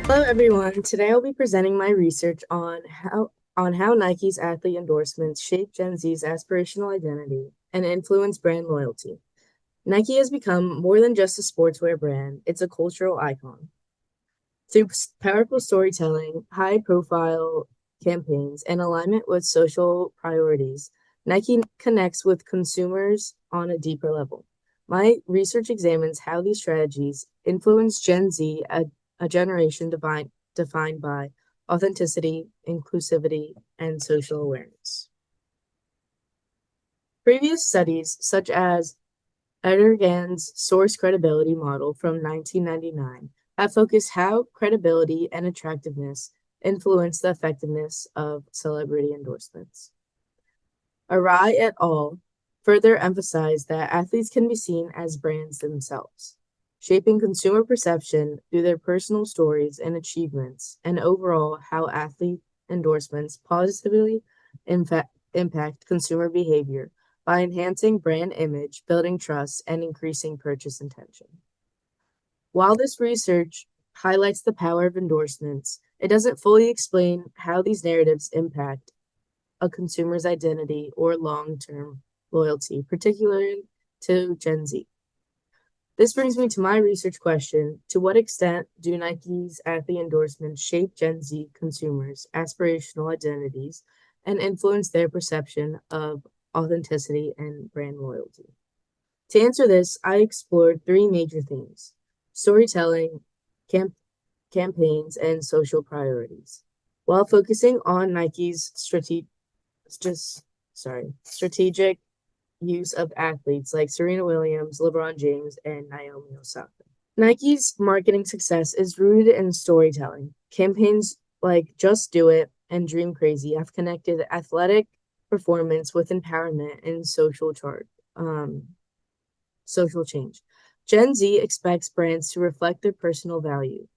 Hello everyone. Today I'll be presenting my research on how Nike's athlete endorsements shape Gen Z's aspirational identity and influence brand loyalty. Nike has become more than just a sportswear brand, it's a cultural icon. Through powerful storytelling, high-profile campaigns, and alignment with social priorities, Nike connects with consumers on a deeper level. My research examines how these strategies influence Gen Z, a generation defined by authenticity, inclusivity, and social awareness. Previous studies, such as Erdogan's source credibility model from 1999, have focused how credibility and attractiveness influence the effectiveness of celebrity endorsements. Arai et al. Further emphasized that athletes can be seen as brands themselves, shaping consumer perception through their personal stories and achievements, and overall how athlete endorsements positively impact consumer behavior by enhancing brand image, building trust, and increasing purchase intention. While this research highlights the power of endorsements, it doesn't fully explain how these narratives impact a consumer's identity or long term loyalty, particularly to Gen Z. This brings me to my research question. To what extent do Nike's athlete endorsements shape Gen Z consumers' aspirational identities and influence their perception of authenticity and brand loyalty? To answer this, I explored three major themes: storytelling, camp- campaigns, and social priorities, while focusing on Nike's strategic use of athletes like Serena Williams, LeBron James, and Naomi Osaka. Nike's marketing success is rooted in storytelling. Campaigns like Just Do It and Dream Crazy have connected athletic performance with empowerment and social change. Gen Z expects brands to reflect their personal value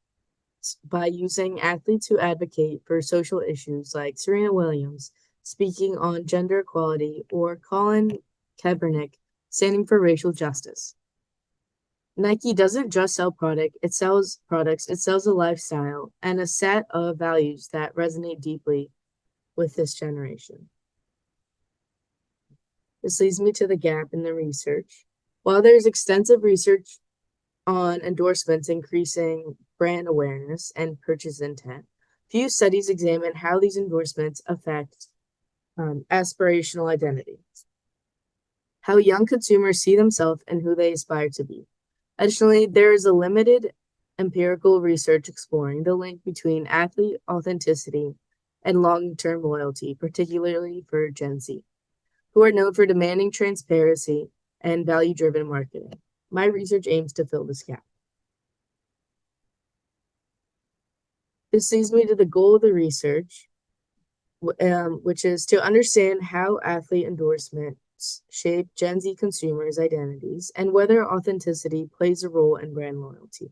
by using athletes who advocate for social issues like Serena Williams speaking on gender equality or Colin Kaepernick standing for racial justice. Nike doesn't just sell products, it sells a lifestyle and a set of values that resonate deeply with this generation. This leads me to the gap in the research. While there's extensive research on endorsements increasing brand awareness and purchase intent, few studies examine how these endorsements affect aspirational identity, how young consumers see themselves and who they aspire to be. Additionally, there is a limited empirical research exploring the link between athlete authenticity and long term loyalty, particularly for Gen Z, who are known for demanding transparency and value driven marketing. My research aims to fill this gap. This leads me to the goal of the research, which is to understand how athlete endorsements shape Gen Z consumers' identities and whether authenticity plays a role in brand loyalty.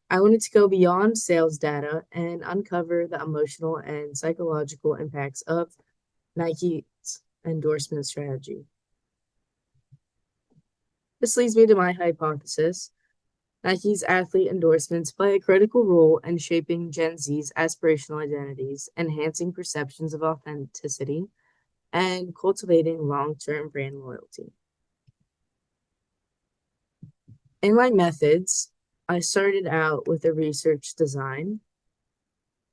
I wanted to go beyond sales data and uncover the emotional and psychological impacts of Nike's endorsement strategy. This leads me to my hypothesis. Nike's athlete endorsements play a critical role in shaping Gen Z's aspirational identities, enhancing perceptions of authenticity, and cultivating long term brand loyalty. In my methods, I started out with a research design,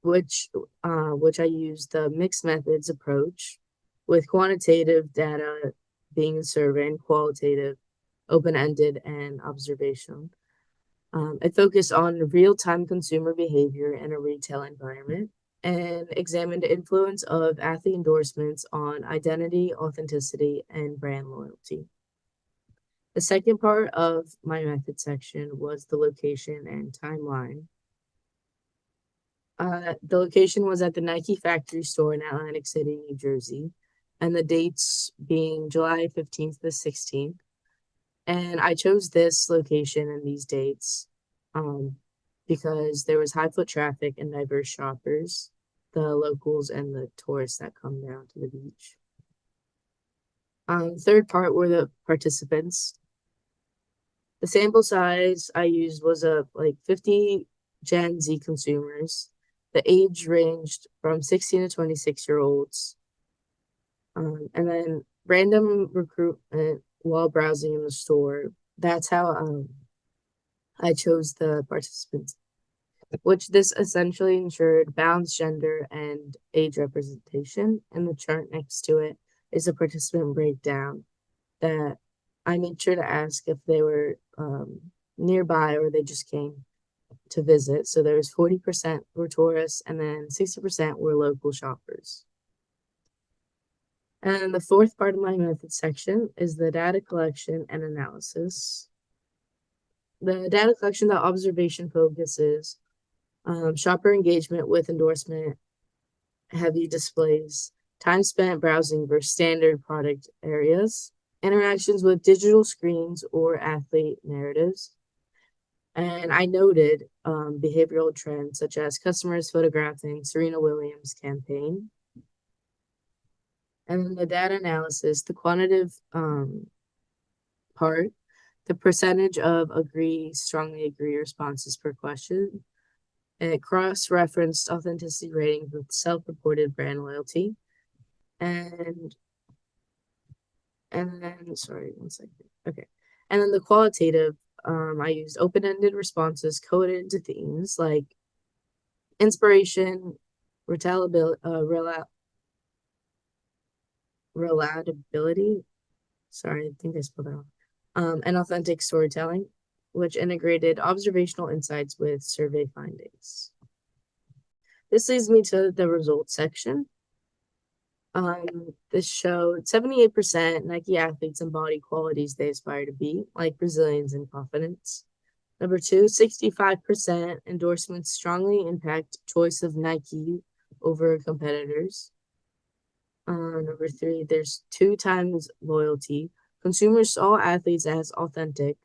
which I used the mixed methods approach, with quantitative data being a survey and qualitative, open-ended, and observational. It focused on real-time consumer behavior in a retail environment and examined the influence of athlete endorsements on identity, authenticity, and brand loyalty. The second part of my method section was the location and timeline. The location was at the Nike factory store in Atlantic City, New Jersey, and the dates being July 15th to 16th. And I chose this location and these dates because there was high foot traffic and diverse shoppers, the locals and the tourists that come down to the beach. Third part were the participants. The sample size I used was a 50 Gen Z consumers. The age ranged from 16 to 26-year-olds. And then random recruitment while browsing in the store. That's how I chose the participants, which this essentially ensured balanced gender and age representation. And the chart next to it is a participant breakdown that I made sure to ask if they were nearby or they just came to visit. So there was 40% were tourists and then 60% were local shoppers. And the fourth part of my method section is the data collection and analysis. The data collection, the observation focuses shopper engagement with endorsement heavy displays, time spent browsing versus standard product areas, interactions with digital screens or athlete narratives. And I noted behavioral trends such as customers photographing Serena Williams' campaign. And then the data analysis, the quantitative part, the percentage of agree, strongly agree responses per question. And it cross-referenced authenticity ratings with self-reported brand loyalty. And then, sorry, one second. Okay. And then the qualitative, I used open-ended responses coded into themes like inspiration, relatability. Sorry, I think I spelled that wrong. And authentic storytelling, which integrated observational insights with survey findings. This leads me to the results section. This showed 78% Nike athletes embody qualities they aspire to be, like resilience and confidence. Number two, 65% endorsements strongly impact choice of Nike over competitors. Number three, there's 2 times loyalty. Consumers saw athletes as authentic,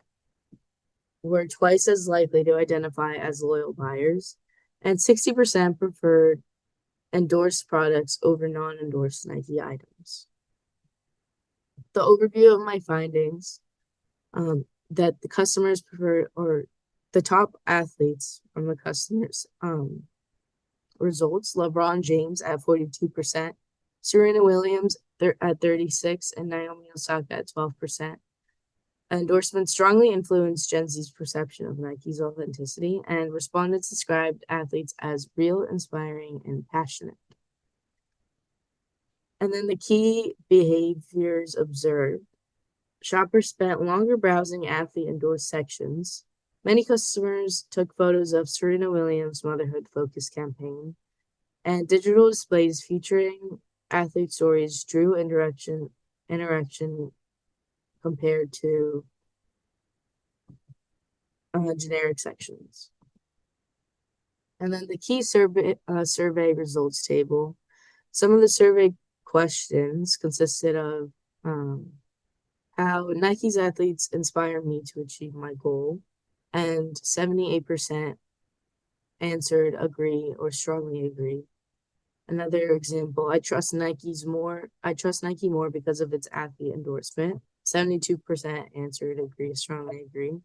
were twice as likely to identify as loyal buyers, and 60% preferred endorsed products over non-endorsed Nike items. The overview of my findings, that the customers prefer, or the top athletes from the customers' results, LeBron James at 42%, Serena Williams at 36%, and Naomi Osaka at 12%. Endorsements strongly influenced Gen Z's perception of Nike's authenticity, and respondents described athletes as real, inspiring, and passionate. And then the key behaviors observed. Shoppers spent longer browsing athlete-endorsed sections. Many customers took photos of Serena Williams' motherhood-focused campaign, and digital displays featuring athlete stories drew interaction compared to generic sections. And then the key survey results table. Some of the survey questions consisted of how Nike's athletes inspire me to achieve my goal, and 78% answered agree or strongly agree. Another example, I trust Nike more because of its athlete endorsement. 72% answered agree, strongly agree.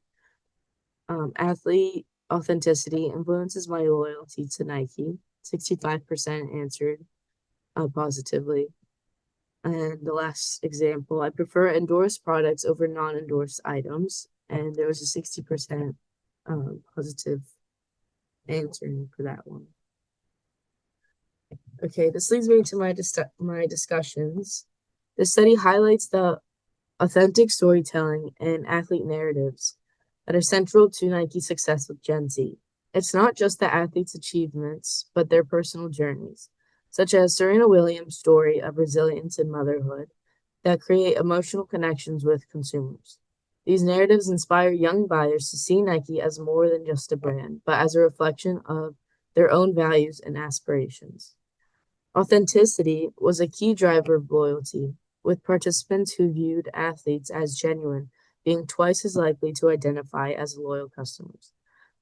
Athlete authenticity influences my loyalty to Nike. 65% answered positively. And the last example, I prefer endorsed products over non-endorsed items. And there was a 60% positive answering for that one. Okay, this leads me to my discussions. The study highlights the authentic storytelling and athlete narratives that are central to Nike's success with Gen Z. It's not just the athletes' achievements, but their personal journeys, such as Serena Williams' story of resilience and motherhood, that create emotional connections with consumers. These narratives inspire young buyers to see Nike as more than just a brand, but as a reflection of their own values and aspirations. Authenticity was a key driver of loyalty, with participants who viewed athletes as genuine being twice as likely to identify as loyal customers.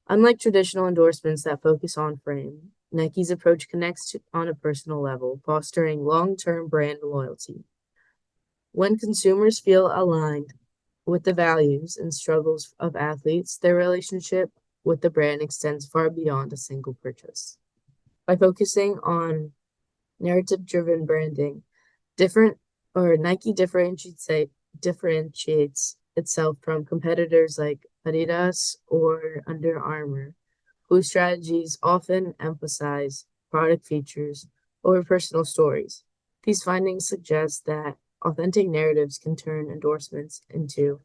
Unlike traditional endorsements that focus on frame, Nike's approach connects on a personal level, fostering long-term brand loyalty. When consumers feel aligned with the values and struggles of athletes, their relationship with the brand extends far beyond a single purchase. By focusing on narrative-driven branding, different or Nike differentiates itself from competitors like Adidas or Under Armour, whose strategies often emphasize product features over personal stories. These findings suggest that authentic narratives can turn endorsements into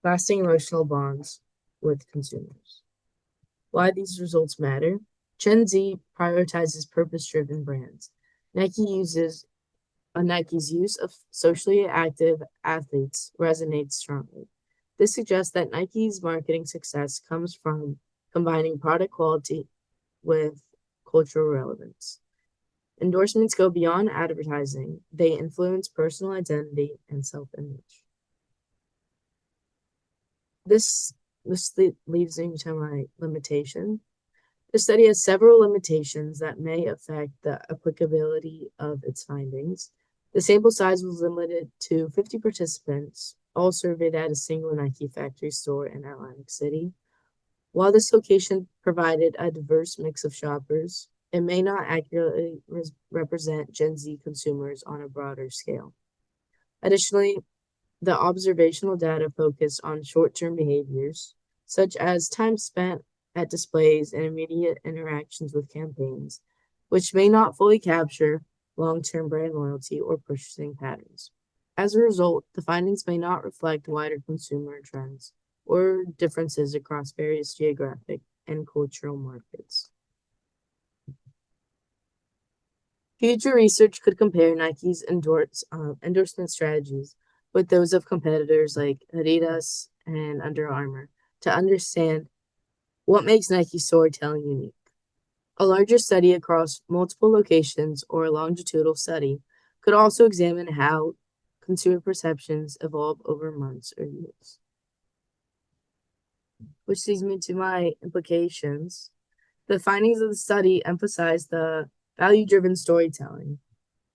lasting emotional bonds with consumers. Why these results matter? Gen Z prioritizes purpose-driven brands. Nike uses Nike's use of socially active athletes resonates strongly. This suggests that Nike's marketing success comes from combining product quality with cultural relevance. Endorsements go beyond advertising, they influence personal identity and self image. This leads me to my limitation. The study has several limitations that may affect the applicability of its findings. The sample size was limited to 50 participants, all surveyed at a single Nike factory store in Atlantic City. While this location provided a diverse mix of shoppers, it may not accurately represent Gen Z consumers on a broader scale. Additionally, the observational data focused on short-term behaviors, such as time spent at displays and immediate interactions with campaigns, which may not fully capture long-term brand loyalty or purchasing patterns. As a result, the findings may not reflect wider consumer trends or differences across various geographic and cultural markets. Future research could compare Nike's endorsement strategies with those of competitors like Adidas and Under Armour to understand what makes Nike storytelling unique. A larger study across multiple locations or a longitudinal study could also examine how consumer perceptions evolve over months or years. Which leads me to my implications. The findings of the study emphasize the value-driven storytelling,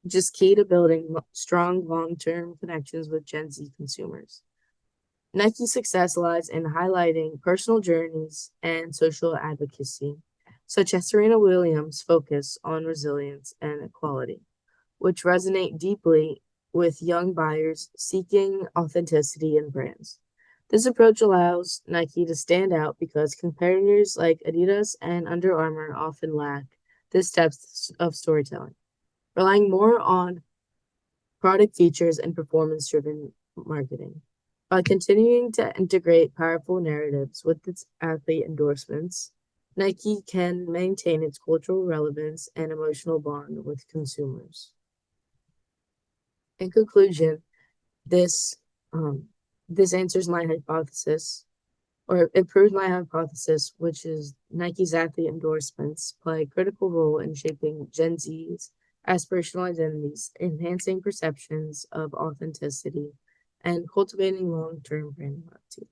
which is key to building strong long-term connections with Gen Z consumers. Nike's success lies in highlighting personal journeys and social advocacy, such as Serena Williams' focus on resilience and equality, which resonate deeply with young buyers seeking authenticity in brands. This approach allows Nike to stand out because competitors like Adidas and Under Armour often lack this depth of storytelling, relying more on product features and performance driven marketing. By continuing to integrate powerful narratives with its athlete endorsements, Nike can maintain its cultural relevance and emotional bond with consumers. In conclusion, this this answers my hypothesis, or it proves my hypothesis, which is Nike's athlete endorsements play a critical role in shaping Gen Z's aspirational identities, enhancing perceptions of authenticity, and cultivating long-term brand loyalty.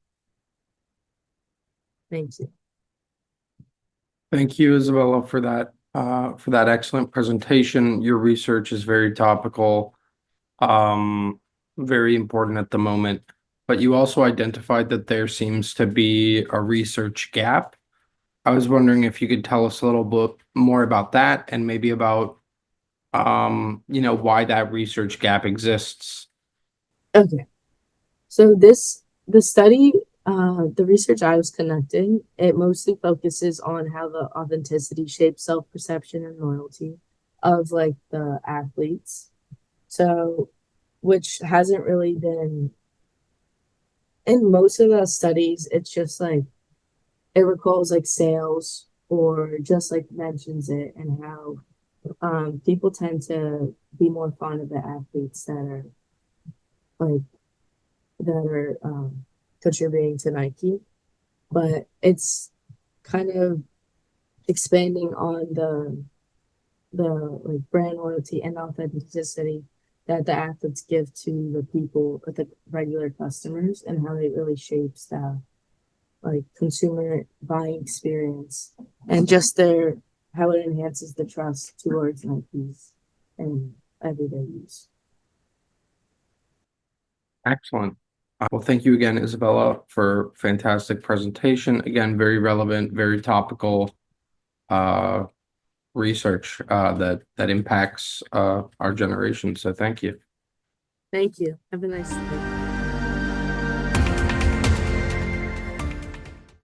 Thank you. Thank you, Isabella, for that excellent presentation. Your research is very topical, very important at the moment. But you also identified that there seems to be a research gap. I was wondering if you could tell us a little bit more about that and maybe about why that research gap exists. Okay. So the research I was conducting, it mostly focuses on how the authenticity shapes self-perception and loyalty of like the athletes. So, which hasn't really been in most of the studies, it's just like it recalls like sales or just like mentions it and how people tend to be more fond of the athletes like that are contributing to Nike, but it's kind of expanding on the like brand loyalty and authenticity that the athletes give to the people, the regular customers, and how it really shapes the like consumer buying experience and just their how it enhances the trust towards Nike's and everyday use. Excellent. Well, thank you again, Isabella, for fantastic presentation. Again, very relevant, very topical research that impacts our generation. So thank you. Thank you. Have a nice day.